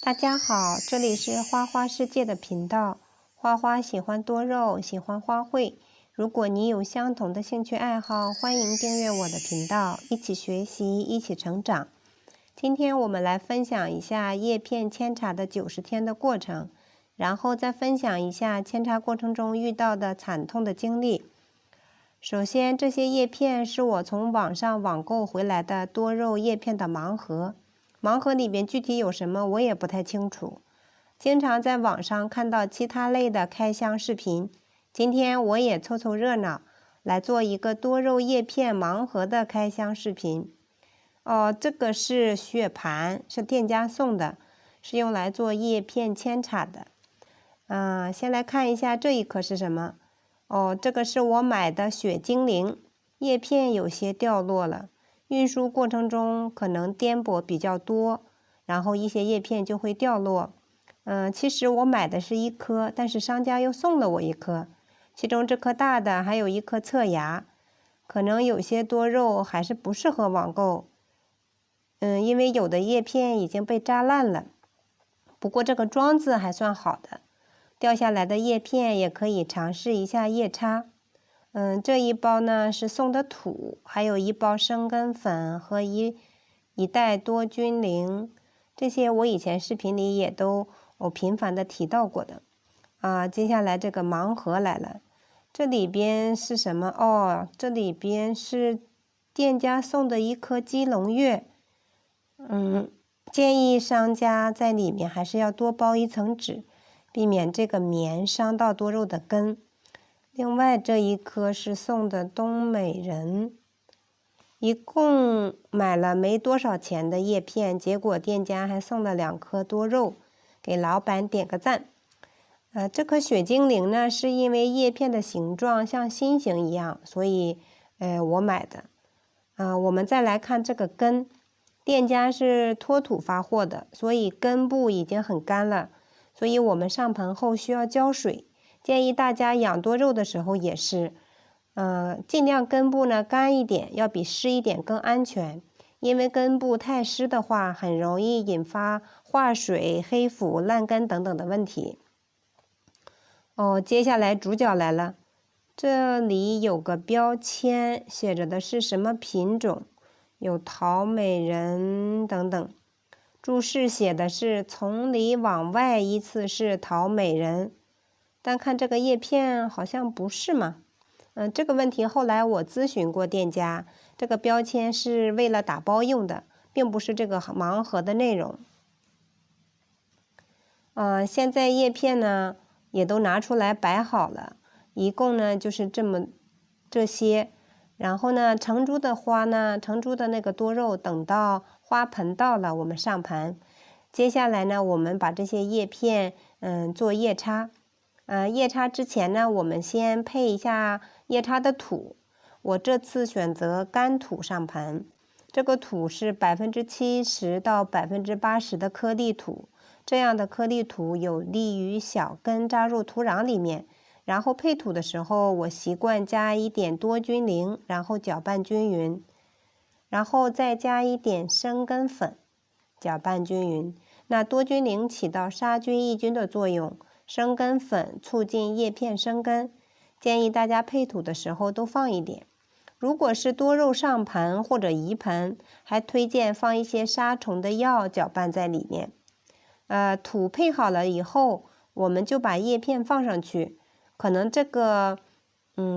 大家好，这里是花花世界的频道。花花喜欢多肉，喜欢花卉。如果你有相同的兴趣爱好，欢迎订阅我的频道，一起学习，一起成长。今天我们来分享一下叶片扦插的90天的过程，然后再分享一下扦插过程中遇到的惨痛的经历。首先，这些叶片是我从网上网购回来的多肉叶片的盲盒。盲盒里面具体有什么我也不太清楚，经常在网上看到其他类的开箱视频。今天我也凑凑热闹，来做一个多肉叶片盲盒的开箱视频。这个是雪盘，是店家送的，是用来做叶片扦插的。先来看一下这一颗是什么。这个是我买的雪精灵，叶片有些掉落了。运输过程中可能颠簸比较多，然后一些叶片就会掉落。其实我买的是一颗，但是商家又送了我一颗，其中这颗大的还有一颗侧芽，可能有些多肉还是不适合网购。因为有的叶片已经被扎烂了，不过这个桩子还算好的，掉下来的叶片也可以尝试一下叶插。这一包呢是送的土，还有一包生根粉和一袋多菌灵，这些我以前视频里也都频繁的提到过的。接下来这个盲盒来了，这里边是什么？这里边是店家送的一颗鸡笼月。建议商家在里面还是要多包一层纸，避免这个棉伤到多肉的根。另外这一颗是送的东美人，一共买了没多少钱的叶片，结果店家还送了2颗多肉，给老板点个赞。这颗雪精灵呢，是因为叶片的形状像心形一样，所以我买的。我们再来看这个根，店家是脱土发货的，所以根部已经很干了，所以我们上盆后需要浇水。建议大家养多肉的时候也是，尽量根部呢干一点，要比湿一点更安全。因为根部太湿的话，很容易引发化水、黑腐、烂根等等的问题。接下来主角来了，这里有个标签，写着的是什么品种，有桃美人等等。注释写的是从里往外依次是桃美人。但看这个叶片好像不是嘛。这个问题后来我咨询过店家，这个标签是为了打包用的，并不是这个盲盒的内容。现在叶片呢也都拿出来摆好了，一共呢就是这些。然后呢，成株的花呢，成株的那个多肉，等到花盆到了，我们上盆。接下来呢，我们把这些叶片做叶插。叶插之前呢，我们先配一下叶插的土。我这次选择干土上盆，这个土是70%到80%的颗粒土，这样的颗粒土有利于小根扎入土壤里面。然后配土的时候，我习惯加一点多菌灵，然后搅拌均匀，然后再加一点生根粉，搅拌均匀。那多菌灵起到杀菌抑菌的作用。生根粉促进叶片生根，建议大家配土的时候都放一点。如果是多肉上盆或者移盆，还推荐放一些杀虫的药搅拌在里面。土配好了以后，我们就把叶片放上去。可能这个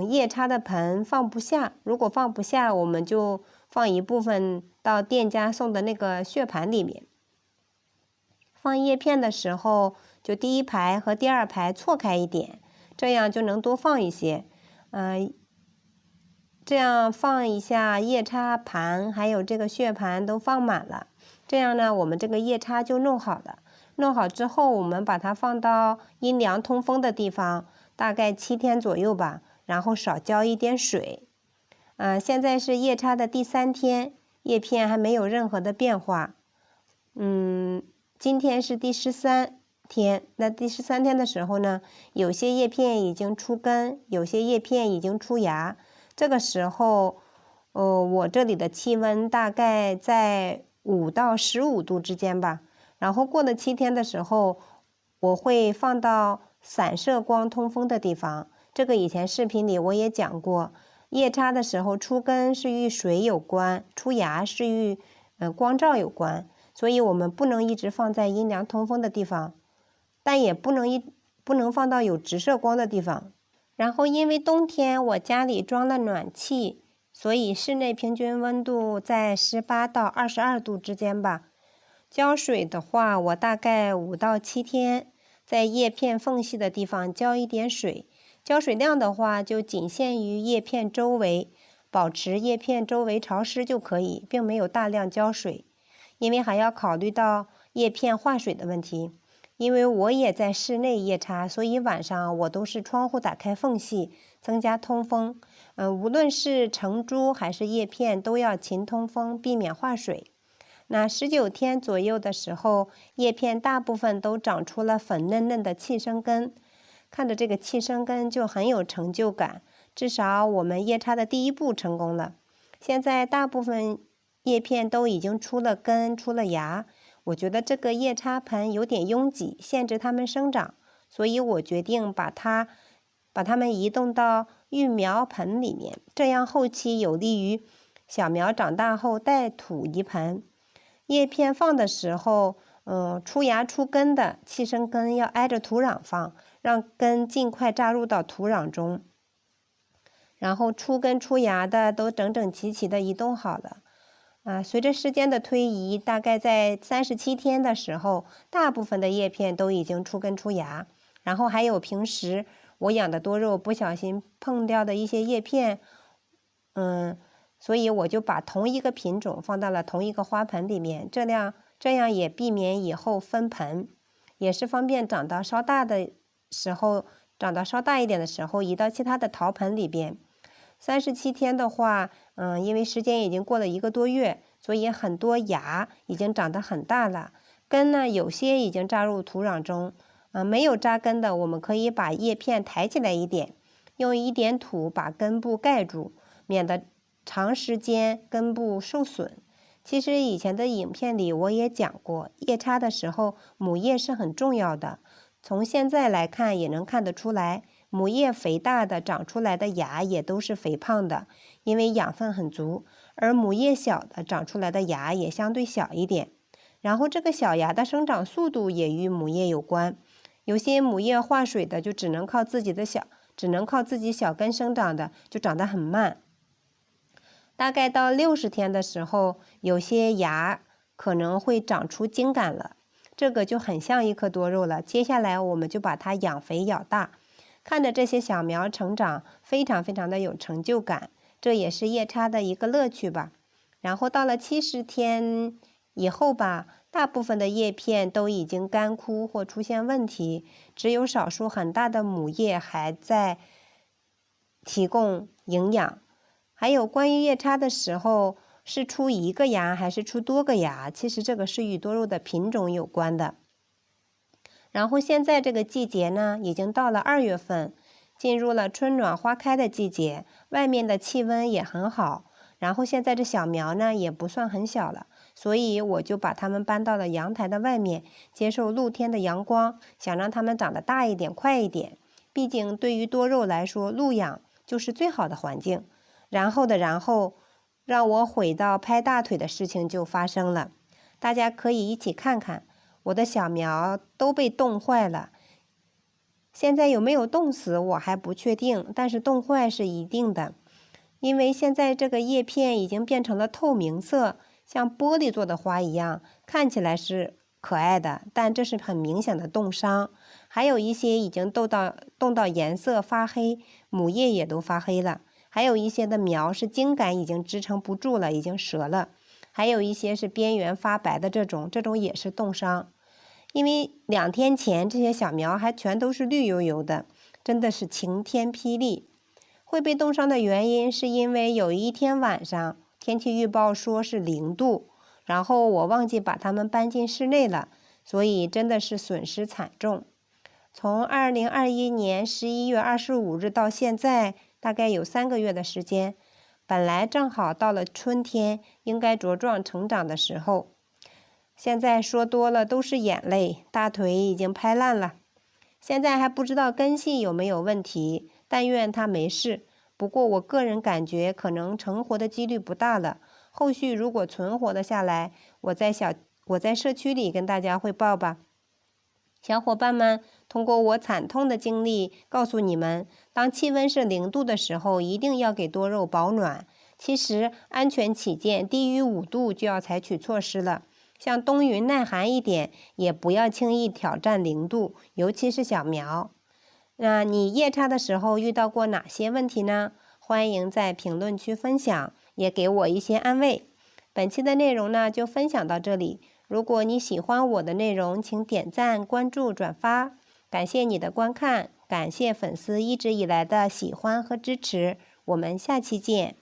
叶插的盆放不下，如果放不下，我们就放一部分到店家送的那个雪盘里面。放叶片的时候，就第一排和第二排错开一点，这样就能多放一些。这样放一下叶插盘，还有这个雪盘都放满了。这样呢，我们这个叶插就弄好了。弄好之后，我们把它放到阴凉通风的地方，大概7天左右吧，然后少浇一点水。现在是叶插的第3天，叶片还没有任何的变化。今天是第13天，那第13天的时候呢，有些叶片已经出根，有些叶片已经出芽。这个时候，我这里的气温大概在5到15度之间吧。然后过了7天的时候，我会放到散射光通风的地方。这个以前视频里我也讲过，夜插的时候出根是与水有关，出芽是与光照有关，所以我们不能一直放在阴凉通风的地方，但也不能放到有直射光的地方。然后因为冬天我家里装了暖气，所以室内平均温度在18到22度之间吧。浇水的话，我大概5到7天，在叶片缝隙的地方浇一点水。浇水量的话，就仅限于叶片周围，保持叶片周围潮湿就可以，并没有大量浇水。因为还要考虑到叶片化水的问题。因为我也在室内夜插，所以晚上我都是窗户打开缝隙，增加通风。无论是成株还是叶片，都要勤通风，避免化水。那19天左右的时候，叶片大部分都长出了粉嫩嫩的气生根，看着这个气生根就很有成就感，至少我们夜插的第一步成功了。现在大部分叶片都已经出了根，出了芽。我觉得这个叶插盆有点拥挤，限制它们生长，所以我决定把它们移动到育苗盆里面，这样后期有利于小苗长大后带土移盆。叶片放的时候，出芽出根的气生根要挨着土壤放，让根尽快扎入到土壤中。然后出根出芽的都整整齐齐的移动好了。随着时间的推移，大概在37天的时候，大部分的叶片都已经出根出芽，然后还有平时我养的多肉不小心碰掉的一些叶片，所以我就把同一个品种放到了同一个花盆里面，这样也避免以后分盆，也是方便长到稍大一点的时候移到其他的陶盆里边。37天的话，因为时间已经过了1个多月，所以很多芽已经长得很大了。根呢，有些已经扎入土壤中，没有扎根的，我们可以把叶片抬起来一点，用一点土把根部盖住，免得长时间根部受损。其实以前的影片里我也讲过，夜插的时候母叶是很重要的。从现在来看也能看得出来，母叶肥大的长出来的芽也都是肥胖的，因为养分很足，而母叶小的长出来的芽也相对小一点。然后这个小芽的生长速度也与母叶有关，有些母叶化水的就只能靠自己小根生长的，就长得很慢。大概到60天的时候，有些芽可能会长出茎秆了，这个就很像一颗多肉了。接下来我们就把它养肥养大，看着这些小苗成长，非常非常的有成就感，这也是夜插的一个乐趣吧。然后到了70天以后吧，大部分的叶片都已经干枯或出现问题，只有少数很大的母叶还在提供营养。还有关于夜插的时候是出1个芽还是出多个芽，其实这个是与多肉的品种有关的。然后现在这个季节呢，已经到了2月份，进入了春暖花开的季节，外面的气温也很好。然后现在这小苗呢也不算很小了，所以我就把它们搬到了阳台的外面，接受露天的阳光，想让它们长得大一点快一点。毕竟对于多肉来说，露养就是最好的环境。然后让我悔到拍大腿的事情就发生了。大家可以一起看看，我的小苗都被冻坏了。现在有没有冻死我还不确定，但是冻坏是一定的。因为现在这个叶片已经变成了透明色，像玻璃做的花一样，看起来是可爱的，但这是很明显的冻伤。还有一些已经冻到颜色发黑，母叶也都发黑了。还有一些的苗是茎秆已经支撑不住了，已经折了。还有一些是边缘发白的这种也是冻伤。因为2天前这些小苗还全都是绿油油的，真的是晴天霹雳。会被冻伤的原因是因为有一天晚上天气预报说是0度，然后我忘记把它们搬进室内了，所以真的是损失惨重。从2021年11月25日到现在，大概有3个月的时间，本来正好到了春天应该茁壮成长的时候。现在说多了都是眼泪，大腿已经拍烂了。现在还不知道根系有没有问题，但愿它没事。不过我个人感觉可能成活的几率不大了。后续如果存活的下来，我在社区里跟大家汇报吧。小伙伴们，通过我惨痛的经历告诉你们，当气温是0度的时候，一定要给多肉保暖。其实安全起见，低于5度就要采取措施了。像冬耘耐寒一点，也不要轻易挑战0度，尤其是小苗。那你夜插的时候遇到过哪些问题呢？欢迎在评论区分享，也给我一些安慰。本期的内容呢，就分享到这里。如果你喜欢我的内容，请点赞、关注、转发。感谢你的观看，感谢粉丝一直以来的喜欢和支持。我们下期见。